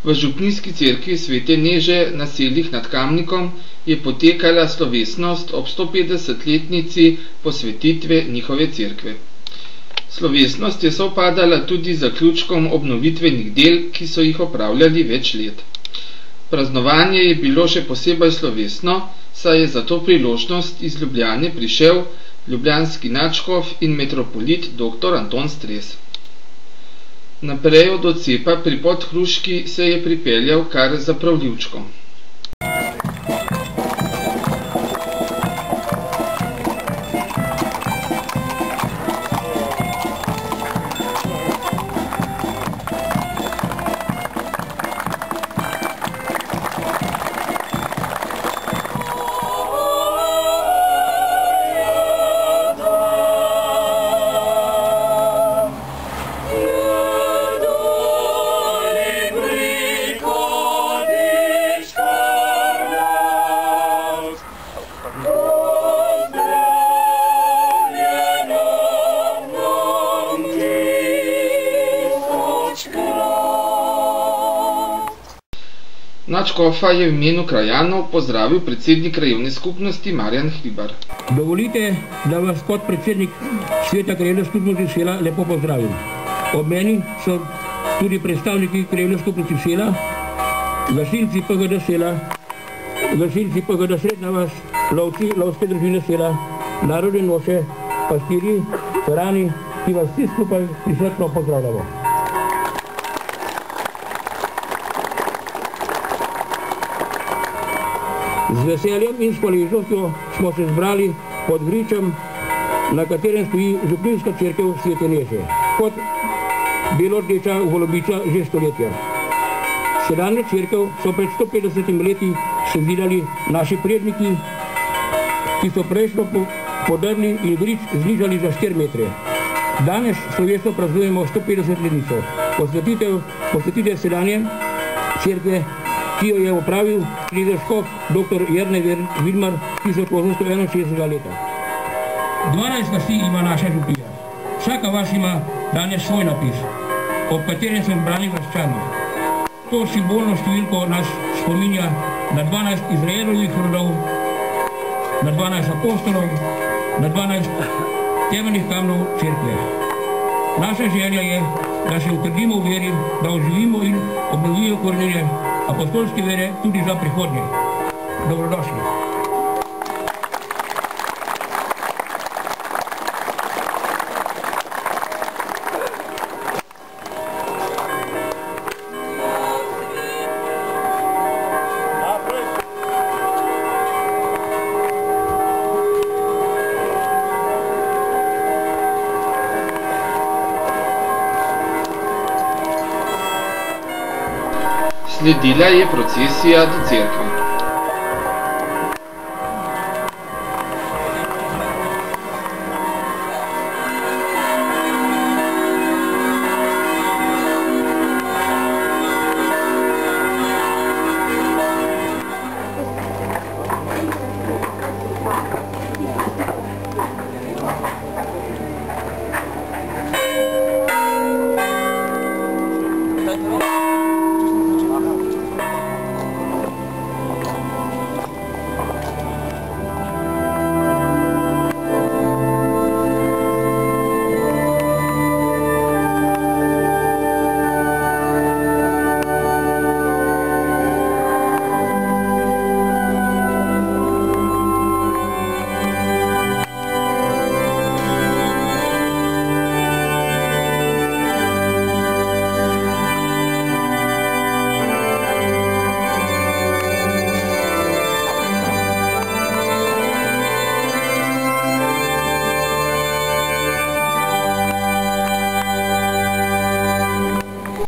V župnijski cerkvi Svete Neže na Selih nad Kamnikom je potekala slovesnost ob 150-letnici posvetitve njihove cerkve. Slovesnost je sovpadala tudi z zaključkom obnovitvenih del, ki so jih opravljali več let. Praznovanje je bilo še posebej slovesno, saj je za to priložnost iz Ljubljane prišel ljubljanski nadškof in metropolit dr. Anton Stres. Naprej od odcepa pri Podhruški se je pripeljal kar za pravljivčkom. Nadškofa je v imenu krajanov pozdravil predsednik krajevne skupnosti Marjan Hribar. Dovolite, da vas kot predsednik Sveta krajevne skupnosti Sela lepo pozdravim. Ob meni so tudi predstavniki krajevne skupnosti Sela, gasilci PGD Sela, gasilci PGD Srednja vas, lovci, lovske družine Sela, narodne noše, pastirji, ferani, ki vas vsi skupaj prisrčno pozdravljamo. Z veseljem in s hvaležnostjo smo se zbrali pod gričem, na katerem stoji župnijska cerkev Svete Neže, kot belordeča golobica že stoletja. Sedanjo cerkev so pred 150 leti sezidali naši predniki, ki so prejšnjo podrli in grič znižali za 4 metre. Danes slovesno praznujemo 150-letnico posvetitev sedanje cerkve, ki jo je opravil škof dr. Jernej Vidmar 1861 leta. 12 vasi ima naša župnija. Vsaka vas ima danes svoj napis, ob katerem so zbrani vaščani. To simbolno številko nas spominja na 12 Izraelovih rodov, na 12 apostolov, na 12 temeljnih kamnov cerkve. Naša želja je, da se utrdimo v veri, da oživimo in obnovimo korenine apostolske vere tudi za prihodnje. Dobrodošli. Sledila je procesija do cerkve.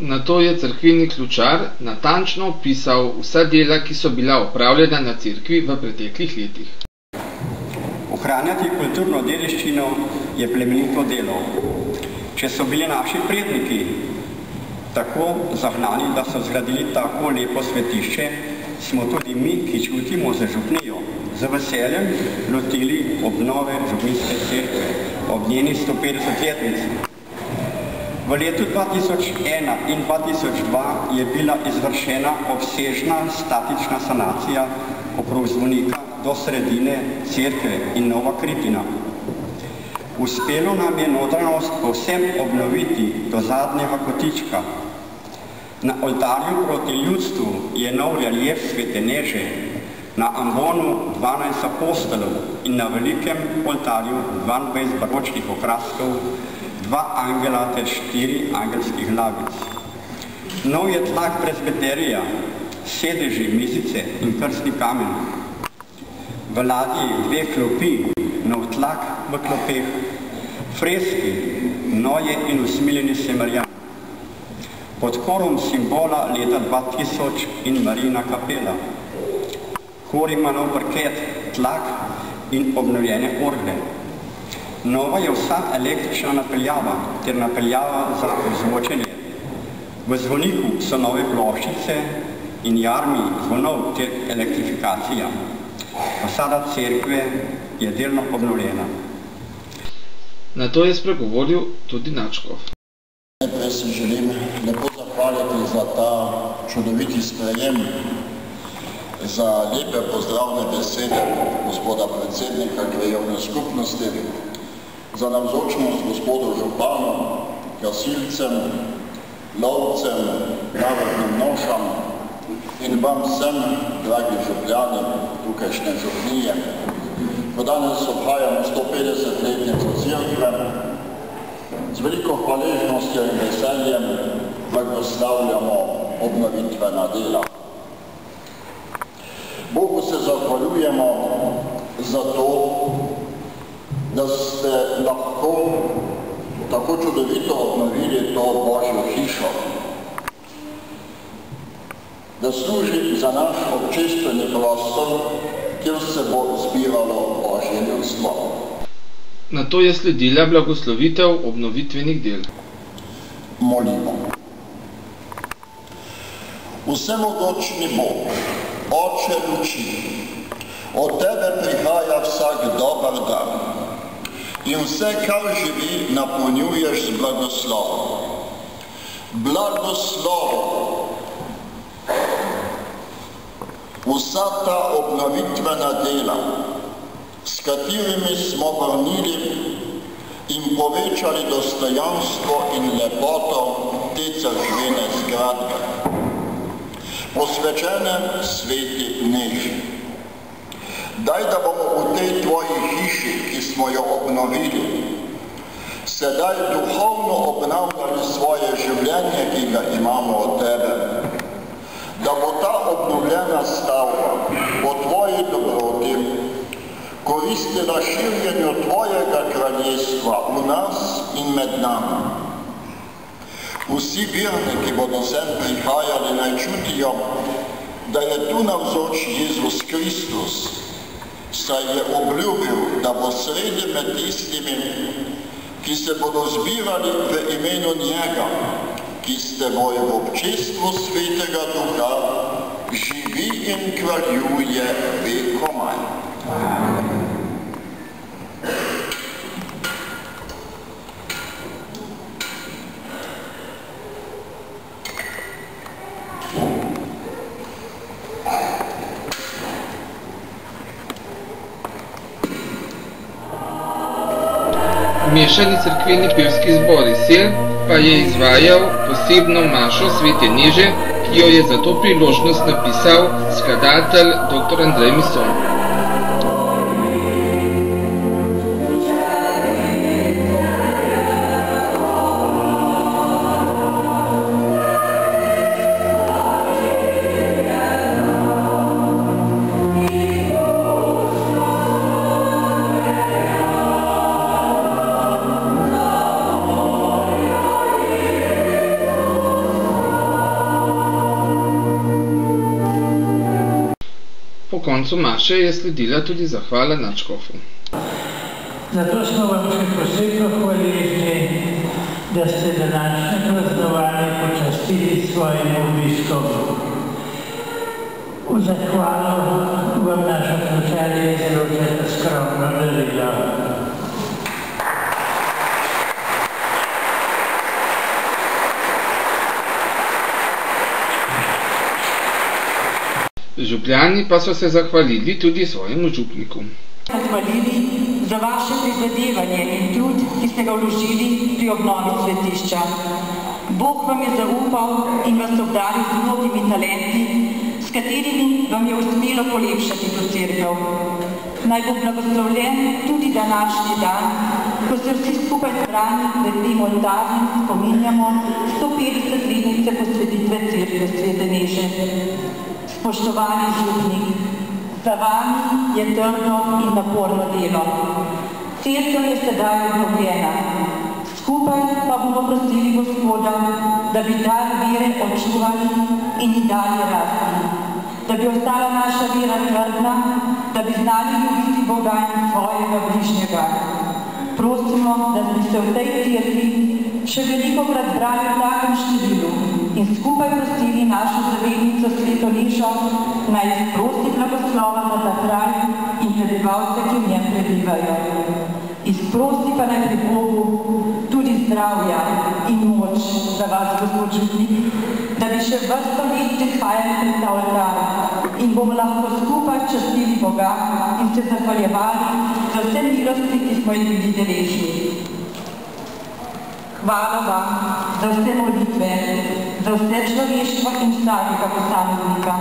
Nato je cerkveni ključar natančno opisal vsa dela, ki so bila opravljena na cerkvi v preteklih letih. Ohranjati kulturno dediščino je plemenito delo. Če so bili naši predniki tako zagnani, da so zgradili tako lepo svetišče, smo tudi mi, ki čutimo za župnijo, z veseljem lotili obnove župnijske cerkve ob njeni 150-letnici. V letu 2001 in 2002 je bila izvršena obsežna statična sanacija okrog zvonika do sredine cerkve in Nova Kritina. Uspelo nam je notranjost povsem obnoviti do zadnjega kotička. Na oltarju proti ljudstvu je nov reljef Svete Neže, na ambonu 12 apostolov in na velikem oltarju 22 baročnih okraskov, 2 angela ter 4 angelskih glavic. Nov je tlak presbiterija, sedeži, mizice in krstni kamen. V ladji 2 klopi, nov tlak v klopeh, freski, Noje in usmiljeni Semerjan. Pod korom simbola leta 2000 in Marijina kapela. Kor ima nov parket, tlak in obnovljene orgle. Nova je vsa električna napeljava ter napeljava za ozvočenje. V zvoniku so nove ploščice in jarmi zvonov ter elektrifikacija. Fasada cerkve je delno obnovljena. Na to je spregovoril tudi nadškof. Najprej se želim lepo zahvaliti za ta čudoviti sprejem, za lepe pozdravne besede gospoda predsednika krajevne skupnosti, za navzočnost gospodu županu, gasilcem, lovcem, narodnim nošam in vam vsem, dragi župljani, tukajšnje župnije. Ko danes obhajamo 150-letnico cerkve, z veliko hvaležnostjo in veseljem blagoslavljamo obnovitvena dela. Bogu se zahvaljujemo za to, da ste lahko tako čudovito obnovili to Božjo hišo, da služi za naš občestveni prostor, kjer se bo zbiralo Božje ljudstvo. Na to je sledila blagoslovitev obnovitvenih del. Molimo. Vsemogočni Bog, Oče luči, od Tebe prihaja vsak dober dan in vse, kar živi, napolnjuješ z blagoslovom. Blagoslovom. Vsa ta obnovitvena dela, s katerimi smo vrnili in povečali dostojanstvo in lepoto te cerkvene zgradbe, posvečene Sveti Neži. Daj, da bomo v tej Tvoji hiši, ki smo jo obnovili, sedaj duhovno obnavljali svoje življenje, ki ga imamo od Tebe, da bo ta obnovljena stavba po Tvoji dobroti koristila širjenju Tvojega kraljestva v nas in med nami. Vsi verniki bodo sem prihajali, naj čutijo, da je tu navzoč Jezus Kristus, saj je obljubil, da bo sredi med tistimi, ki se bodo zbirali v imenu njega, ki s teboj v občestvu Svetega Duha živi in kraljuje vekomaj. Mešani cerkveni pevski zbor iz Sel pa je izvajal posebno mašo Svete Neže, ki jo je za to priložnost napisal skladatelj dr. Andrej Mison. Po koncu maše je sledila tudi zahvala nadškofu. Zato smo vam še posebno hvaležni, da ste današnje praznovanje počastili s svojim obiskom. V zahvalo vam naša slučarja izročata skromno darilo. Župljani pa so se zahvalili tudi svojemu župniku. Zahvalili za vaše prizadevanje in trud, ki ste ga vložili pri obnovi svetišča. Bog vam je zaupal in vas obdaril z mnogimi talenti, s katerimi vam je uspelo polepšati to cerkev. Naj bo blagoslovljen tudi današnji dan, ko se vsi skupaj zbrani pred tem oltarjem spominjamo 150-letnice posvetitve cerkve Svete Neže. Spoštovani župnik, za vami je trdo in naporno delo. Cerkev je sedaj obnovljena. Skupaj pa bomo prosili Gospoda, da bi dar vere očuvali in ji dalje rasti. Da bi ostala naša vera trdna, da bi znali ljubiti Boga in svojega bližnjega. Prosimo, da bi se v tej cerkvi še velikokrat zbrali v takem številu in skupaj prosili našo zavednico Sveto Nežo, naj izprosi blagoslova za ta kraj in prebivalce, ki v njem prebivajo. Izprosi pa naj pri Bogu tudi zdravja in moč za vas, gospod župnik, da bi še vrsto let prihajali pred ta oltar in bomo lahko skupaj častili Boga in se zahvaljevali za vse milosti, ki smo jih bili deležni. Hvala vam za vse molitve, za vse človeštvo in vsakega posameznika.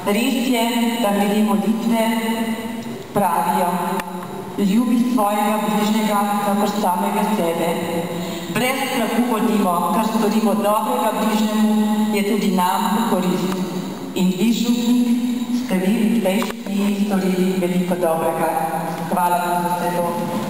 Res je, da glede molitve pravijo: ljubi svojega bližnjega kakor samega sebe. Brez strahu bodimo, kar storimo dobrega bližnjemu, je tudi nam v korist. In vi, župnik, ste vi v tej špini storili veliko dobrega. Hvala vam za vse to.